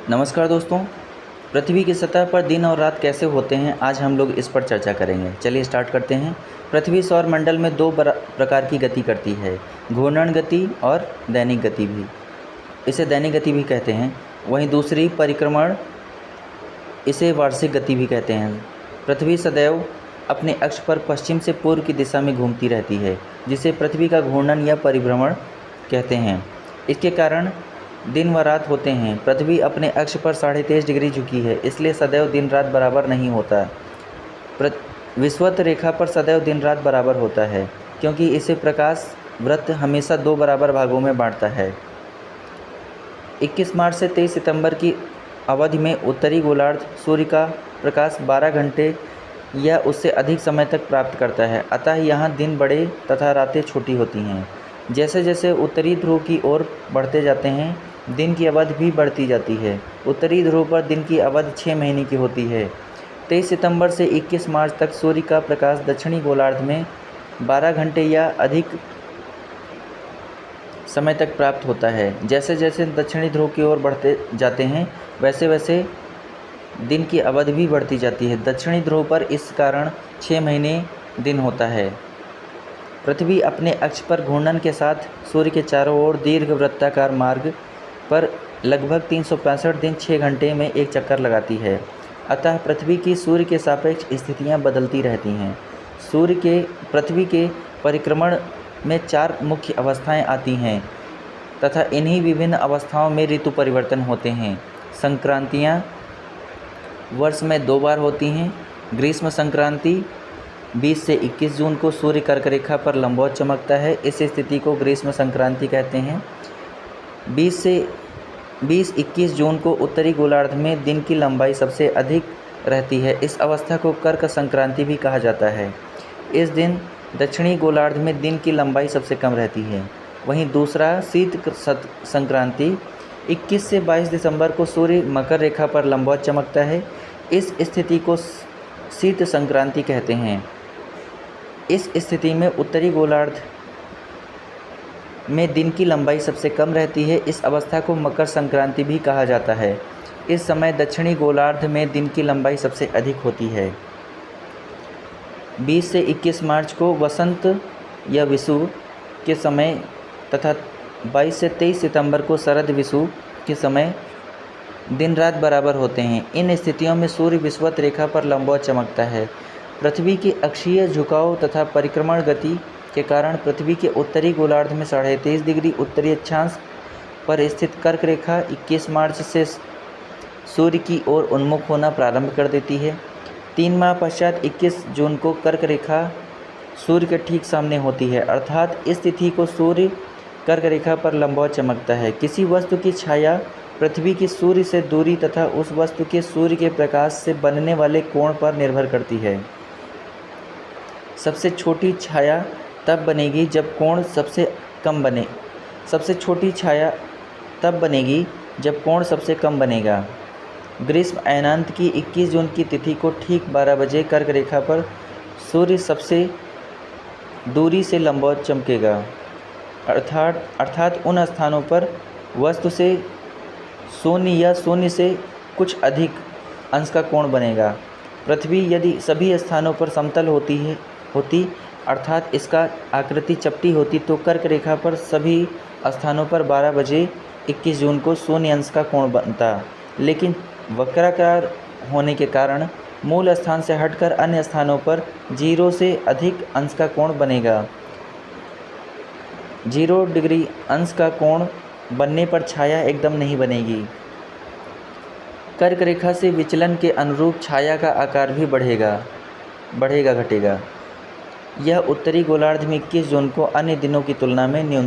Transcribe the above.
नमस्कार दोस्तों। पृथ्वी की सतह पर दिन और रात कैसे होते हैं, आज हम लोग इस पर चर्चा करेंगे। चलिए स्टार्ट करते हैं। पृथ्वी सौर मंडल में दो प्रकार की गति करती है, घूर्णन गति और दैनिक गति भी। इसे दैनिक गति भी कहते हैं। वहीं दूसरी परिक्रमण, इसे वार्षिक गति भी कहते हैं। पृथ्वी सदैव अपने अक्ष पर पश्चिम से पूर्व की दिशा में घूमती रहती है, जिसे पृथ्वी का घूर्णन या परिभ्रमण कहते हैं। इसके कारण दिन व रात होते हैं। पृथ्वी अपने अक्ष पर 23.5 डिग्री झुकी है, इसलिए सदैव दिन रात बराबर नहीं होता। विषुवत रेखा पर सदैव दिन रात बराबर होता है, क्योंकि इसे प्रकाश वृत्त हमेशा दो बराबर भागों में बांटता है। 21 मार्च से 23 सितंबर की अवधि में उत्तरी गोलार्ध सूर्य का प्रकाश 12 घंटे या उससे अधिक समय तक प्राप्त करता है। अतः यहाँ दिन बड़े तथा रातें छोटी होती हैं। जैसे जैसे उत्तरी ध्रुव की ओर बढ़ते जाते हैं, दिन की अवधि भी बढ़ती जाती है। उत्तरी ध्रुव पर दिन की अवधि 6 महीने की होती है। 23 सितंबर से 21 मार्च तक सूर्य का प्रकाश दक्षिणी गोलार्ध में 12 घंटे या अधिक समय तक प्राप्त होता है। जैसे जैसे दक्षिणी ध्रुव की ओर बढ़ते जाते हैं, वैसे वैसे दिन की अवधि भी बढ़ती जाती है। दक्षिणी ध्रुव पर इस कारण 6 महीने दिन होता है। पृथ्वी अपने अक्ष पर घूर्णन के साथ सूर्य के चारों ओर दीर्घ वृत्ताकार मार्ग पर लगभग 365 दिन 6 घंटे में एक चक्कर लगाती है। अतः पृथ्वी की सूर्य के सापेक्ष स्थितियां बदलती रहती हैं। पृथ्वी के परिक्रमण में 4 मुख्य अवस्थाएं आती हैं तथा इन्हीं विभिन्न अवस्थाओं में ऋतु परिवर्तन होते हैं। संक्रांतियां वर्ष में 2 बार होती हैं। ग्रीष्म संक्रांति 20 से 21 जून को सूर्य कर्क रेखा पर लंबवत चमकता है। इस स्थिति को ग्रीष्म संक्रांति कहते हैं। 20-21 जून को उत्तरी गोलार्ध में दिन की लंबाई सबसे अधिक रहती है। इस अवस्था को कर्क संक्रांति भी कहा जाता है। इस दिन दक्षिणी गोलार्ध में दिन की लंबाई सबसे कम रहती है। वहीं दूसरा शीत संक्रांति 21 से 22 दिसंबर को सूर्य मकर रेखा पर लंबवत चमकता है। इस स्थिति को शीत संक्रांति कहते हैं। इस स्थिति में उत्तरी गोलार्ध में दिन की लंबाई सबसे कम रहती है। इस अवस्था को मकर संक्रांति भी कहा जाता है। इस समय दक्षिणी गोलार्ध में दिन की लंबाई सबसे अधिक होती है। 20 से 21 मार्च को वसंत या विषुव के समय तथा 22 से 23 सितंबर को शरद विषुव के समय दिन रात बराबर होते हैं। इन स्थितियों में सूर्य विषुवत रेखा पर लंबवत चमकता है। पृथ्वी की अक्षीय झुकाव तथा परिक्रमण गति के कारण पृथ्वी के उत्तरी गोलार्ध में 23.5 डिग्री उत्तरी अक्षांश पर स्थित कर्क रेखा 21 मार्च से सूर्य की ओर उन्मुख होना प्रारंभ कर देती है। 3 माह पश्चात 21 जून को कर्क रेखा सूर्य के ठीक सामने होती है, अर्थात इस तिथि को सूर्य कर्क रेखा पर लंबवत चमकता है। किसी वस्तु की छाया पृथ्वी की सूर्य से दूरी तथा उस वस्तु के सूर्य के प्रकाश से बनने वाले कोण पर निर्भर करती है। सबसे छोटी छाया तब बनेगी जब कोण सबसे कम बनेगा। ग्रीष्म अयनांत की 21 जून की तिथि को ठीक 12 बजे कर्क रेखा पर सूर्य सबसे दूरी से लंबवत चमकेगा, अर्थात उन स्थानों पर वस्तु से शून्य या शून्य से कुछ अधिक अंश का कोण बनेगा। पृथ्वी यदि सभी स्थानों पर समतल होती अर्थात इसका आकृति चपटी होती, तो कर्क रेखा पर सभी स्थानों पर 12 बजे 21 जून को शून्य अंश का कोण बनता। लेकिन वक्राकार होने के कारण मूल स्थान से हटकर अन्य स्थानों पर 0 से अधिक अंश का कोण बनेगा। 0 डिग्री अंश का कोण बनने पर छाया एकदम नहीं बनेगी। कर्क रेखा से विचलन के अनुरूप छाया का आकार भी बढ़ेगा घटेगा। यह उत्तरी गोलार्ध में 21 जून को अन्य दिनों की तुलना में न्यूनतम